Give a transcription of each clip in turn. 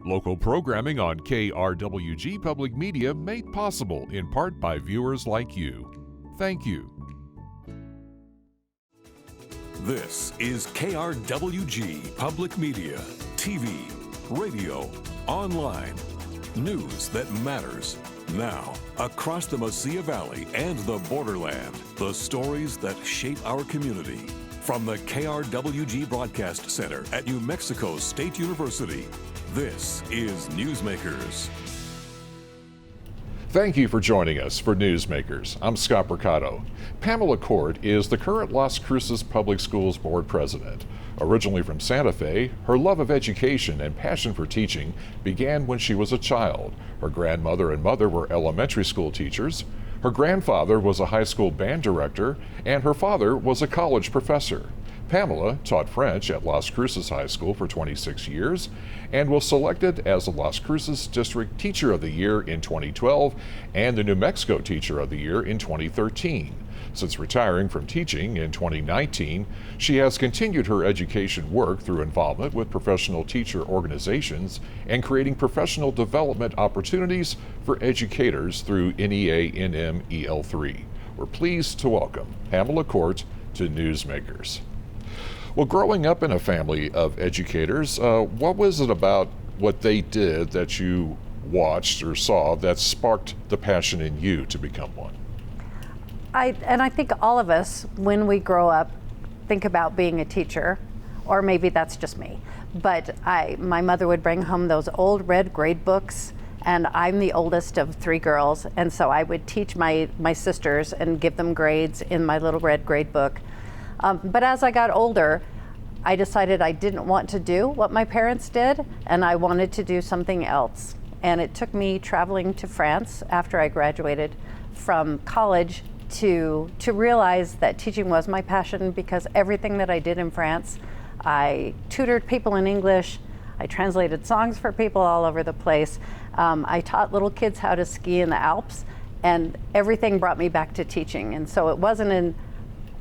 Local programming on KRWG Public Media made possible in part by viewers like you. Thank you. This is KRWG Public Media, TV, radio, online. News that matters. Now, across the Mesilla Valley and the borderland, the stories that shape our community. From the KRWG Broadcast Center at New Mexico State University, this is Newsmakers. Thank you for joining us for Newsmakers. I'm Scott Mercado. Pamela Cort is the current Las Cruces Public Schools Board President. Originally from Santa Fe, her love of education and passion for teaching began when she was a child. Her grandmother and mother were elementary school teachers. Her grandfather was a high school band director, and her father was a college professor. Pamela taught French at Las Cruces High School for 26 years and was selected as the Las Cruces District Teacher of the Year in 2012 and the New Mexico Teacher of the Year in 2013. Since retiring from teaching in 2019, she has continued her education work through involvement with professional teacher organizations and creating professional development opportunities for educators through NEA-NM-EL3. We're pleased to welcome Pamela Cort to Newsmakers. Well, growing up in a family of educators, what was it about what they did that you watched or saw that sparked the passion in you to become one? I think all of us, when we grow up, think about being a teacher, or maybe that's just me. But my mother would bring home those old red grade books, and I'm the oldest of three girls, and so I would teach my sisters and give them grades in my little red grade book. But as I got older, I decided I didn't want to do what my parents did, and I wanted to do something else. And it took me traveling to France after I graduated from college to realize that teaching was my passion, because everything that I did in France, I tutored people in English, I translated songs for people all over the place, I taught little kids how to ski in the Alps, and everything brought me back to teaching. And so it wasn't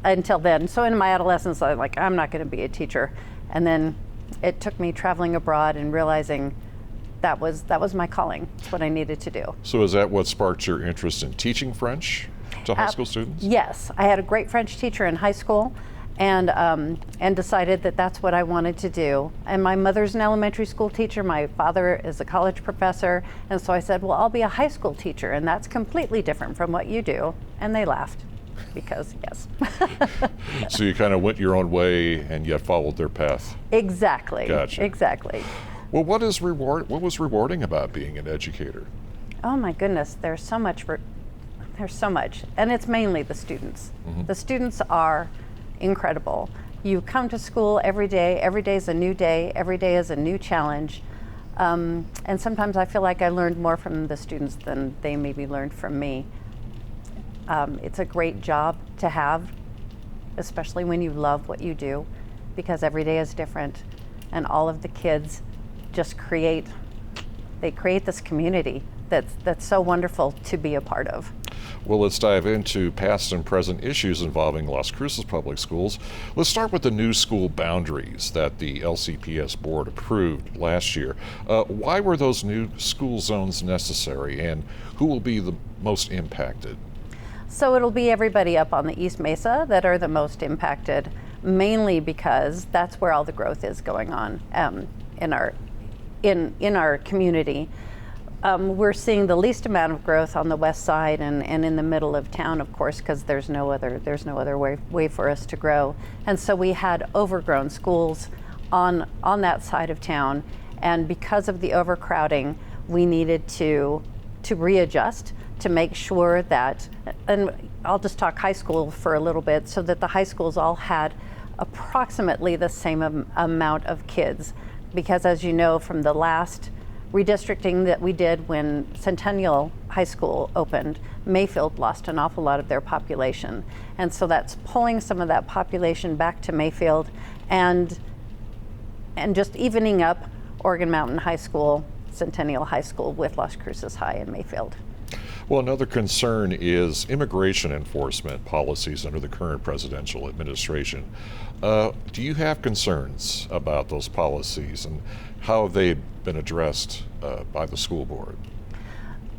until then. So in my adolescence, I'm like, I'm not going to be a teacher. And then it took me traveling abroad and realizing that was my calling. It's what I needed to do. So is that what sparked your interest in teaching French to high school students? Yes, I had a great French teacher in high school, and decided that that's what I wanted to do. And my mother's an elementary school teacher, my father is a college professor, and so I said, well, I'll be a high school teacher, and that's completely different from what you do. And they laughed, because yes. So you kind of went your own way and yet followed their path. Exactly. Gotcha. Exactly. Well, what was rewarding about being an educator? Oh my goodness, there's so much, and it's mainly the students. Mm-hmm. The students are incredible. You come to school every day is a new day, every day is a new challenge. And sometimes I feel like I learned more from the students than they maybe learned from me. It's a great job to have, especially when you love what you do, because every day is different, and all of the kids just create this community that's so wonderful to be a part of. Well, let's dive into past and present issues involving Las Cruces Public Schools. Let's start with the new school boundaries that the LCPS board approved last year. Why were those new school zones necessary, and who will be the most impacted? So it'll be everybody up on the East Mesa that are the most impacted, mainly because that's where all the growth is going on in our community. We're seeing the least amount of growth on the west side and in the middle of town, of course, because there's no other way for us to grow. And so we had overgrown schools on that side of town, and because of the overcrowding, we needed to readjust to make sure that, and I'll just talk high school for a little bit, so that the high schools all had approximately the same amount of kids. Because as you know from the last redistricting that we did when Centennial High School opened, Mayfield lost an awful lot of their population. And so that's pulling some of that population back to Mayfield and just evening up Oregon Mountain High School, Centennial High School with Las Cruces High and Mayfield. Well, another concern is immigration enforcement policies under the current presidential administration. Do you have concerns about those policies and how they've been addressed by the school board?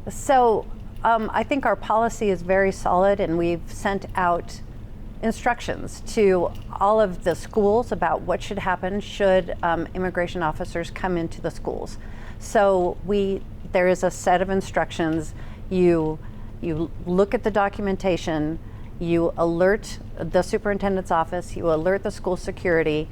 So I think our policy is very solid, and we've sent out instructions to all of the schools about what should happen should immigration officers come into the schools. So there is a set of instructions. You look at the documentation, you alert the superintendent's office, you alert the school security,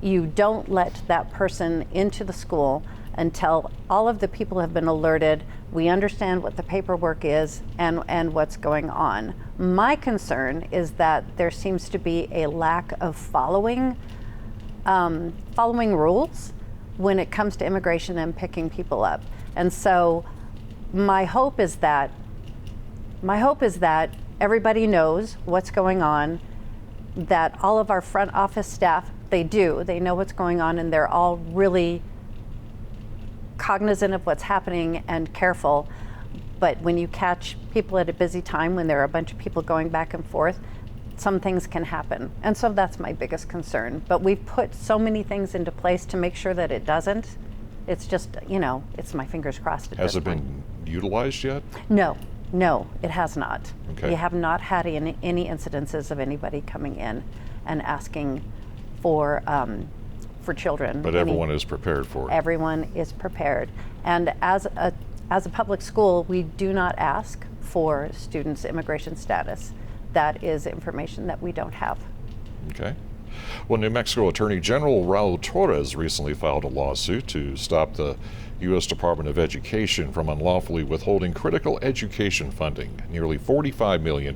you don't let that person into the school until all of the people have been alerted, we understand what the paperwork is and what's going on. My concern is that there seems to be a lack of following rules when it comes to immigration and picking people up. And so my hope is that everybody knows what's going on, that all of our front office staff, they know what's going on, and they're all really cognizant of what's happening and careful. But when you catch people at a busy time, when there are a bunch of people going back and forth, some things can happen. And so that's my biggest concern. But we've put so many things into place to make sure that it doesn't. It's just, it's my fingers crossed at this point. Has it been utilized yet? No, it has not. Okay. We have not had any incidences of anybody coming in and asking for children. But everyone is prepared for it. Everyone is prepared. And as a public school, we do not ask for students' immigration status. That is information that we don't have. Okay. Well, New Mexico Attorney General Raul Torres recently filed a lawsuit to stop the U.S. Department of Education from unlawfully withholding critical education funding, nearly $45 million,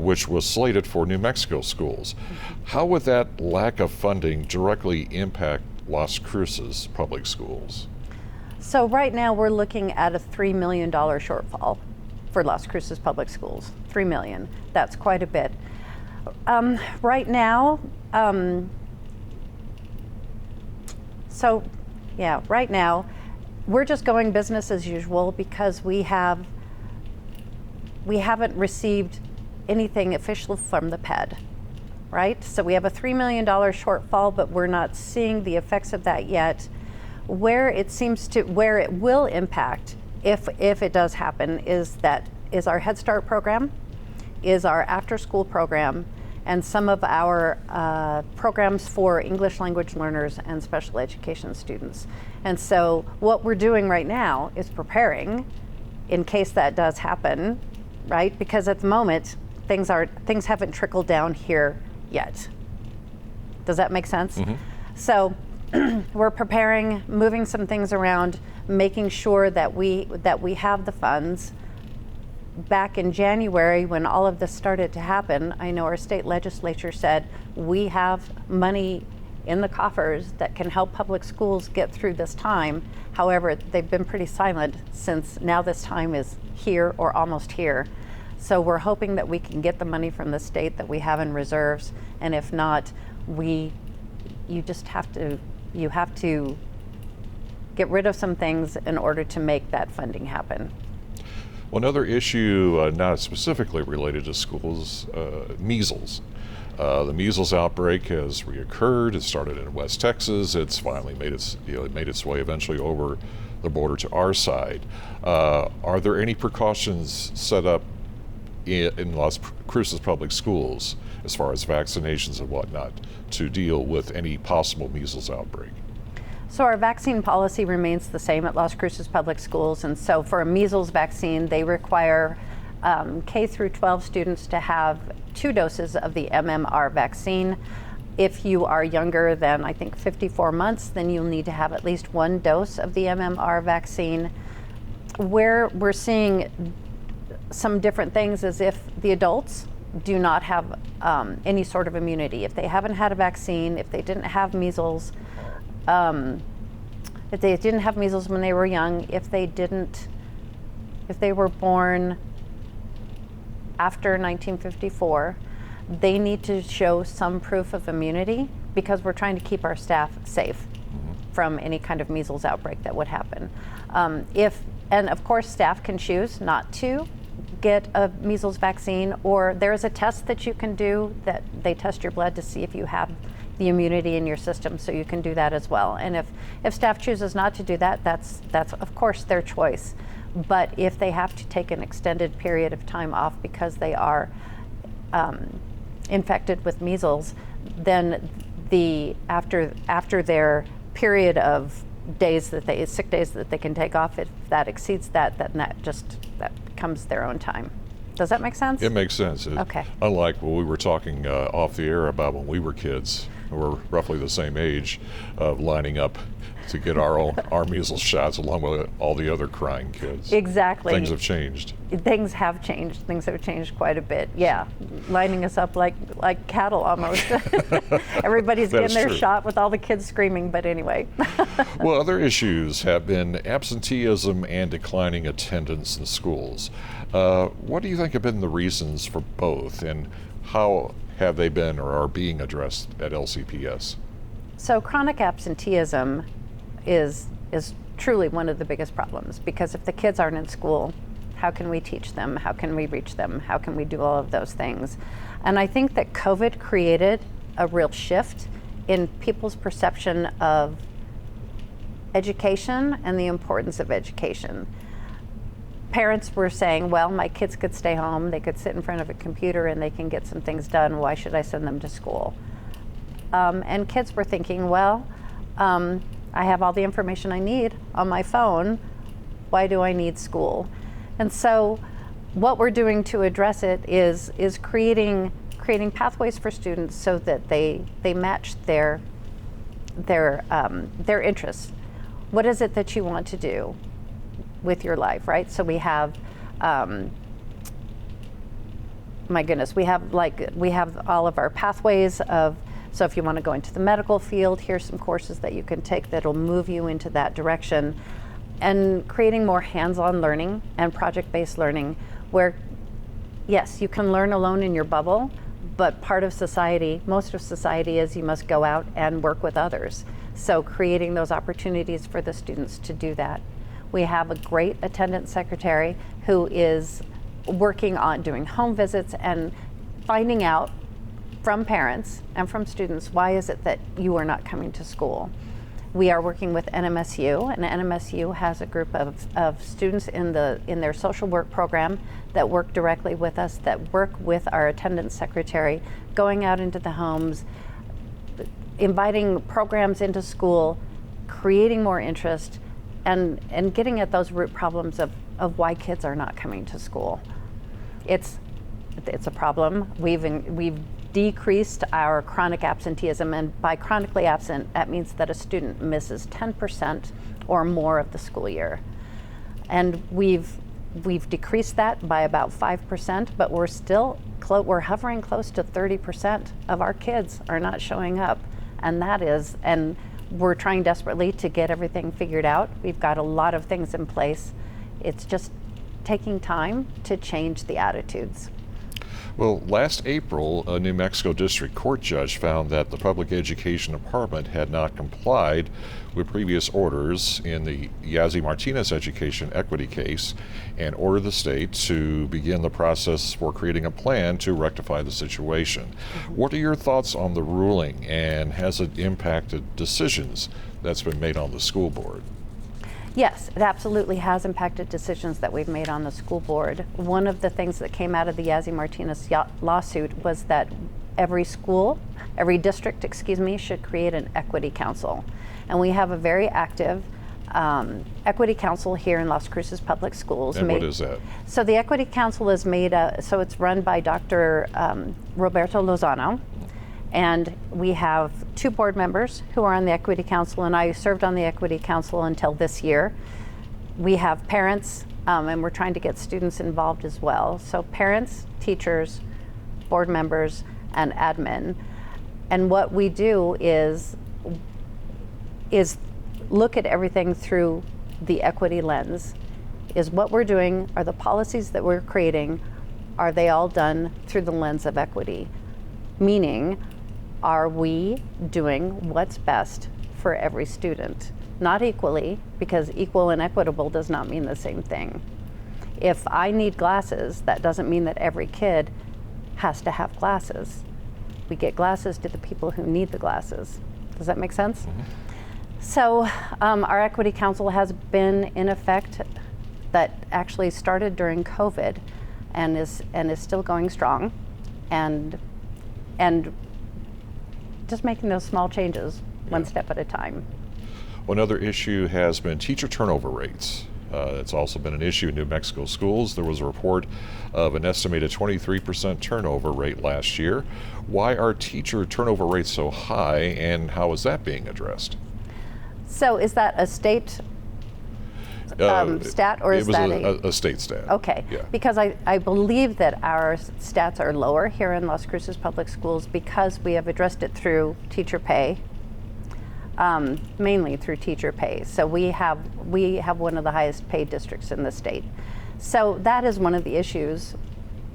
which was slated for New Mexico schools. How would that lack of funding directly impact Las Cruces public schools? So right now we're looking at a $3 million shortfall for Las Cruces public schools. $3 million. That's quite a bit. Right now, right now, we're just going business as usual because we haven't received anything official from the PED, right? So we have a $3 million shortfall, but we're not seeing the effects of that yet. Where it will impact, if it does happen, is our Head Start program, is our after-school program, and some of our programs for English language learners and special education students. And so what we're doing right now is preparing in case that does happen, right? Because at the moment, things haven't trickled down here yet. Does that make sense? Mm-hmm. So we're preparing, moving some things around, making sure that we have the funds. Back in January, when all of this started to happen, I know our state legislature said we have money in the coffers that can help public schools get through this time. However, they've been pretty silent since now this time is here or almost here. So we're hoping that we can get the money from the state that we have in reserves, and if not, you have to get rid of some things in order to make that funding happen. Well, another issue not specifically related to schools, measles. The measles outbreak has reoccurred. It started in West Texas. It's finally made its way eventually over the border to our side. Are there any precautions set up in Las Cruces public schools as far as vaccinations and whatnot to deal with any possible measles outbreak? So our vaccine policy remains the same at Las Cruces Public Schools, and so for a measles vaccine, they require K through 12 students to have 2 doses of the MMR vaccine. If you are younger than, I think, 54 months, then you'll need to have at least 1 dose of the MMR vaccine. Where we're seeing some different things is if the adults do not have any sort of immunity. If they haven't had a vaccine, if they didn't have measles, if they didn't have measles when they were young, if they were born after 1954, they need to show some proof of immunity because we're trying to keep our staff safe. from any kind of measles outbreak that would happen. And of course, staff can choose not to get a measles vaccine, or there's a test that you can do that they test your blood to see if you have the immunity in your system, so you can do that as well. And if staff chooses not to do that, that's of course their choice. But if they have to take an extended period of time off because they are infected with measles, then after their period of sick days that they can take off, if that exceeds that, then that becomes their own time. Does that make sense? It makes sense. Okay. Unlike what we were talking off the air about when we were kids, we're roughly the same age, lining up to get our measles shots along with all the other crying kids. Exactly. Things have changed. Things have changed. Things have changed quite a bit. Yeah, lining us up like cattle almost. Everybody's getting their shot with all the kids screaming, but anyway. Well, other issues have been absenteeism and declining attendance in schools. What do you think have been the reasons for both, and how have they been or are being addressed at LCPS? So chronic absenteeism is truly one of the biggest problems, because if the kids aren't in school, how can we teach them? How can we reach them? How can we do all of those things? And I think that COVID created a real shift in people's perception of education and the importance of education. Parents were saying, well, my kids could stay home, they could sit in front of a computer and they can get some things done. Why should I send them to school? And kids were thinking, well, I have all the information I need on my phone. Why do I need school? And so what we're doing to address it is creating pathways for students so that they match their interests. What is it that you want to do with your life, right? So we have, we have all of our pathways of, so if you want to go into the medical field, here's some courses that you can take that'll move you into that direction. And creating more hands-on learning and project-based learning where, yes, you can learn alone in your bubble, but part of society, most of society is you must go out and work with others. So creating those opportunities for the students to do that. We have a great attendance secretary who is working on doing home visits and finding out from parents and from students, why is it that you are not coming to school? We are working with NMSU, and NMSU has a group of students in their social work program that work directly with us, that work with our attendance secretary, going out into the homes, inviting programs into school, creating more interest, and getting at those root problems of why kids are not coming to school. It's a problem. We've decreased our chronic absenteeism, and by chronically absent, that means that a student misses 10% or more of the school year. And we've decreased that by about 5%, but we're hovering close to 30% of our kids are not showing up. And we're trying desperately to get everything figured out. We've got a lot of things in place. It's just taking time to change the attitudes. Well, last April, a New Mexico District Court judge found that the Public Education Department had not complied with previous orders in the Yazzie Martinez education equity case and ordered the state to begin the process for creating a plan to rectify the situation. What are your thoughts on the ruling, and has it impacted decisions that's been made on the school board? Yes, it absolutely has impacted decisions that we've made on the school board. One of the things that came out of the Yazzie Martinez lawsuit was that every district, should create an equity council. And we have a very active equity council here in Las Cruces Public Schools. And what is that? So the equity council is so it's run by Dr. Roberto Lozano. And we have 2 board members who are on the Equity Council, and I served on the Equity Council until this year. We have parents, and we're trying to get students involved as well. So parents, teachers, board members, and admin. And what we do is look at everything through the equity lens. Is what we're doing, are the policies that we're creating, are they all done through the lens of equity? Meaning, are we doing what's best for every student. Not equally, because equal and equitable does not mean the same thing. If I need glasses, that doesn't mean that every kid has to have glasses. We get glasses to the people who need the glasses. Does that make sense? Mm-hmm. So our Equity Council has been in effect, that actually started during COVID and is still going strong, and just making those small changes one step at a time. Well, another issue has been teacher turnover rates. It's also been an issue in New Mexico schools. There was a report of an estimated 23% turnover rate last year. Why are teacher turnover rates so high, and how is that being addressed? So is that a state stat, or is that a state stat? Okay, yeah. Because I believe that our stats are lower here in Las Cruces Public Schools because we have addressed it through teacher pay. Mainly through teacher pay. So we have one of the highest paid districts in the state. So that is one of the issues.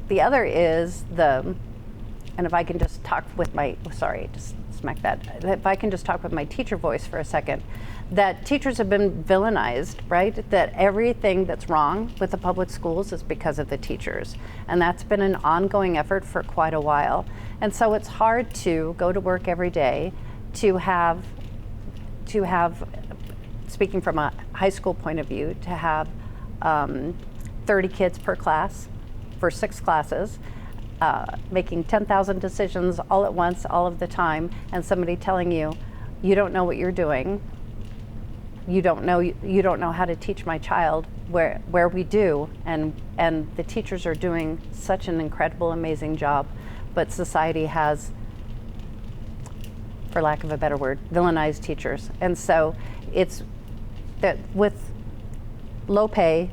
The other is and if I can just talk with if I can just talk with my teacher voice for a second, that teachers have been villainized, right? That everything that's wrong with the public schools is because of the teachers. And that's been an ongoing effort for quite a while. And so it's hard to go to work every day to have, speaking from a high school point of view, to have 30 kids per class for 6 classes, making 10,000 decisions all at once, all of the time, and somebody telling you, you don't know what you're doing. You don't know how to teach my child, where we do, and the teachers are doing such an incredible, amazing job, but society has, for lack of a better word, villainized teachers. And so it's that with low pay,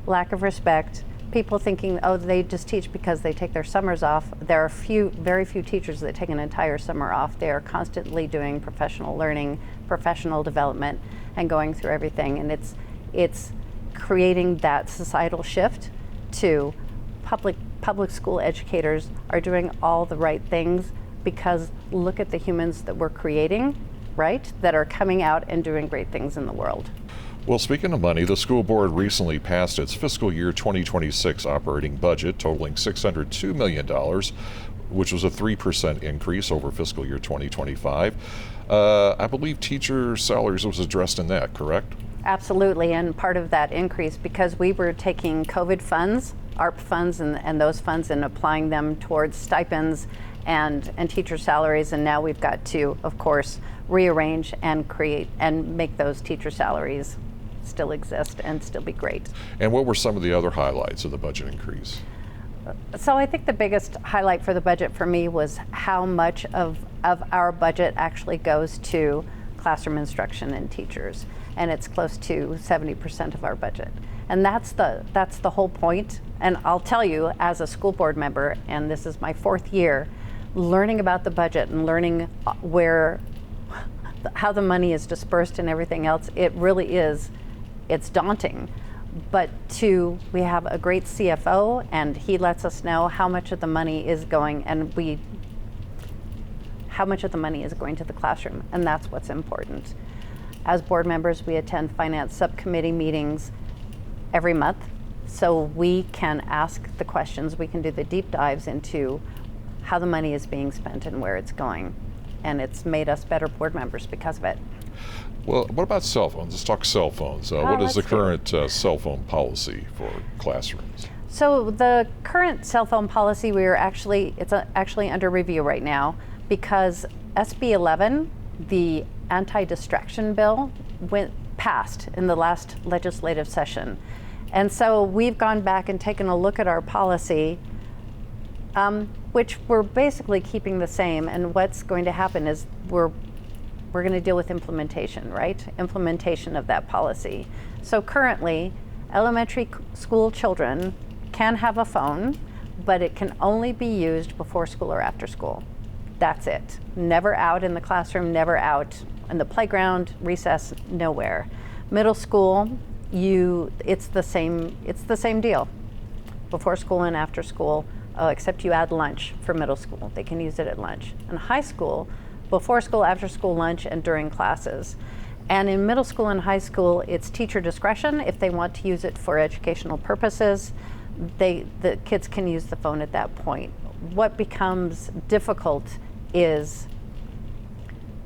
lack of respect, people thinking, oh, they just teach because they take their summers off. There are very few teachers that take an entire summer off. They are constantly doing professional learning, professional development, and going through everything. And it's creating that societal shift to public school educators are doing all the right things, because look at the humans that we're creating, right, that are coming out and doing great things in the world. Well, speaking of money, the school board recently passed its fiscal year 2026 operating budget totaling $602 million, which was a 3% increase over fiscal year 2025. I believe teacher salaries was addressed in that, correct? Absolutely, and part of that increase, because we were taking COVID funds, ARP funds, and those funds, and applying them towards stipends and teacher salaries, and now we've got to, of course, rearrange and create and make those teacher salaries still exist and still be great. And what were some of the other highlights of the budget increase? So I think the biggest highlight for the budget for me was how much of our budget actually goes to classroom instruction and teachers, and it's close to 70% of our budget. And that's the whole point. And I'll tell you, as a school board member, and this is my 4th year, learning about the budget and learning how the money is dispersed and everything else, it really is, it's daunting. But we have a great CFO, and he lets us know how much of the money is going, how much of the money is going to the classroom, and that's what's important. As board members, we attend finance subcommittee meetings every month, so we can ask the questions, we can do the deep dives into how the money is being spent and where it's going. And it's made us better board members because of it. Well, what about cell phones? Let's talk cell phones. What is the current cell phone policy for classrooms? So the current cell phone policy, it's actually under review right now, because SB 11, the anti-distraction bill, passed in the last legislative session. And so we've gone back and taken a look at our policy, which we're basically keeping the same. And what's going to happen is we're going to deal with implementation, right? Implementation of that policy. So currently, elementary school children can have a phone, but it can only be used before school or after school. That's it. Never out in the classroom, never out in the playground, recess, nowhere. Middle school, it's the same deal. Before school and after school, except you add lunch for middle school. They can use it at lunch. In high school, before school, after school lunch, and during classes. And in middle school and high school, it's teacher discretion. If they want to use it for educational purposes, the kids can use the phone at that point. What becomes difficult is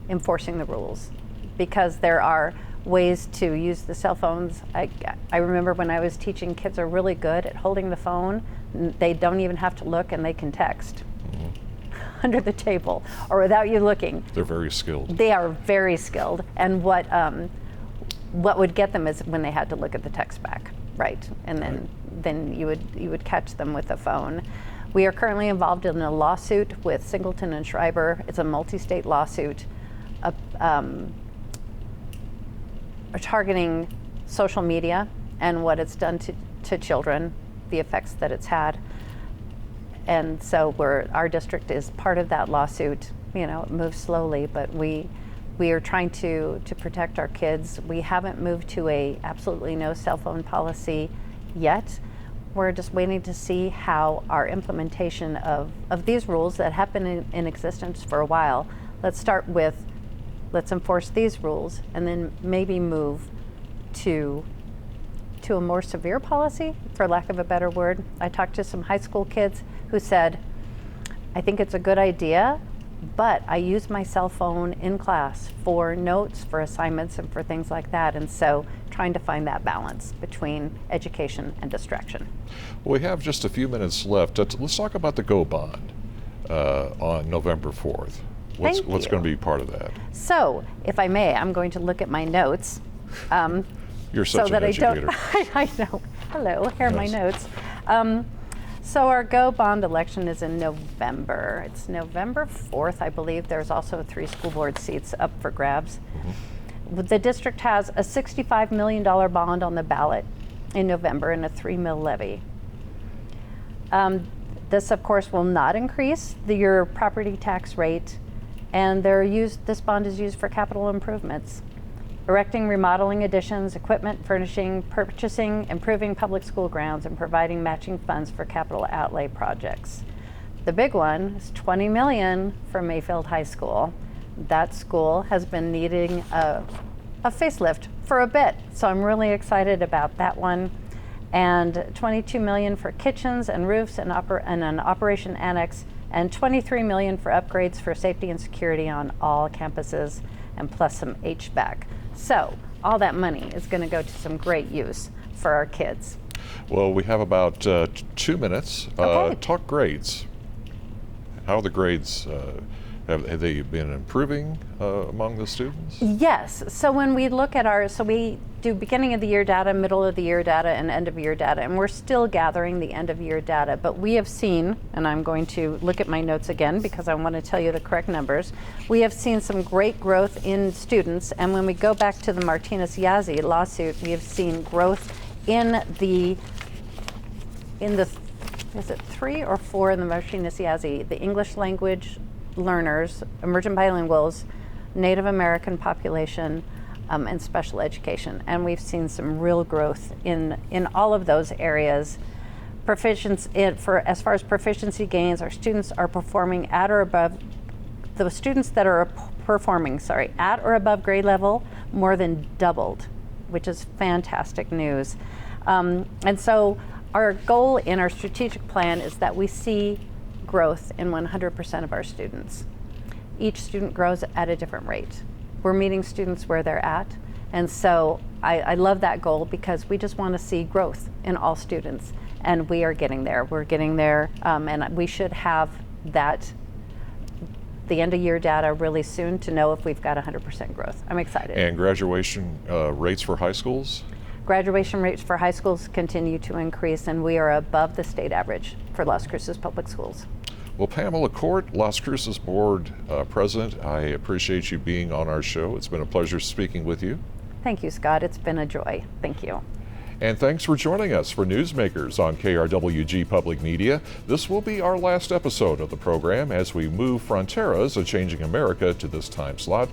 enforcing the rules, because there are ways to use the cell phones. I remember when I was teaching, kids are really good at holding the phone. They don't even have to look, and they can text under the table or without you looking. They're very skilled. They are very skilled. And what would get them is when they had to look at the text back, right? And then you would catch them with the phone. We are currently involved in a lawsuit with Singleton and Schreiber. It's a multi-state lawsuit targeting social media and what it's done to children, the effects that it's had. And so our district is part of that lawsuit. You know, it moves slowly, but we are trying to protect our kids. We haven't moved to a absolutely no cell phone policy yet. We're just waiting to see how our implementation of these rules that have been in existence for a while. Let's start with, let's enforce these rules, and then maybe move to a more severe policy, for lack of a better word. I talked to some high school kids who said, I think it's a good idea, but I use my cell phone in class for notes, for assignments, and for things like that. And so trying to find that balance between education and distraction. Well, we have just a few minutes left. Let's talk about the Go Bond on November 4th. What's going to be part of that? So, if I may, I'm going to look at my notes. You're such an educator. I know. Hello, here are my notes. So our Go Bond election is in November. It's November 4th, I believe. There's also 3 school board seats up for grabs. The district has a $65 million bond on the ballot in November and a $3 million levy. This, of course, will not increase your property tax rate, and this bond is used for capital improvements. Erecting, remodeling, additions, equipment, furnishing, purchasing, improving public school grounds, and providing matching funds for capital outlay projects. The big one is $20 million for Mayfield High School. That school has been needing a facelift for a bit, so I'm really excited about that one. And $22 million for kitchens and roofs and an operation annex, and $23 million for upgrades for safety and security on all campuses, and plus some HVAC. So all that money is going to go to some great use for our kids. Well, we have about 2 minutes. Okay. Talk grades. How are the grades? Have they been improving among the students? Yes. So when we look at we do beginning of the year data, middle of the year data, and end of year data, and we're still gathering the end of year data, but we have seen, and I'm going to look at my notes again because I want to tell you the correct numbers, we have seen some great growth in students, and when we go back to the Martinez-Yazzie lawsuit, we have seen growth in the is it 3 or 4 in the Martinez-Yazzie, the English language learners, emergent bilinguals, Native American population, and special education. And we've seen some real growth in all of those areas. As far as proficiency gains, our students are performing at or above, the students that are performing, at or above grade level more than doubled, which is fantastic news. And so our goal in our strategic plan is that we see growth in 100% of our students. Each student grows at a different rate. We're meeting students where they're at, and so I love that goal because we just want to see growth in all students, and we are getting there. We're getting there, and we should have the end of year data really soon to know if we've got 100% growth. I'm excited. And graduation rates for high schools? Graduation rates for high schools continue to increase, and we are above the state average for Las Cruces Public Schools. Well, Pamela Cort, Las Cruces Board President, I appreciate you being on our show. It's been a pleasure speaking with you. Thank you, Scott. It's been a joy. Thank you. And thanks for joining us for Newsmakers on KRWG Public Media. This will be our last episode of the program as we move fronteras of changing America to this time slot.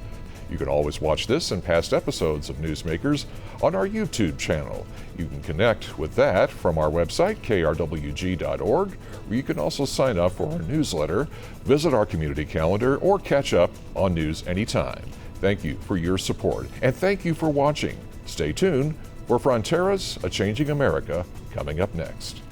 You can always watch this and past episodes of Newsmakers on our YouTube channel. You can connect with that from our website, krwg.org, where you can also sign up for our newsletter, visit our community calendar, or catch up on news anytime. Thank you for your support, and thank you for watching. Stay tuned for Fronteras, A Changing America, coming up next.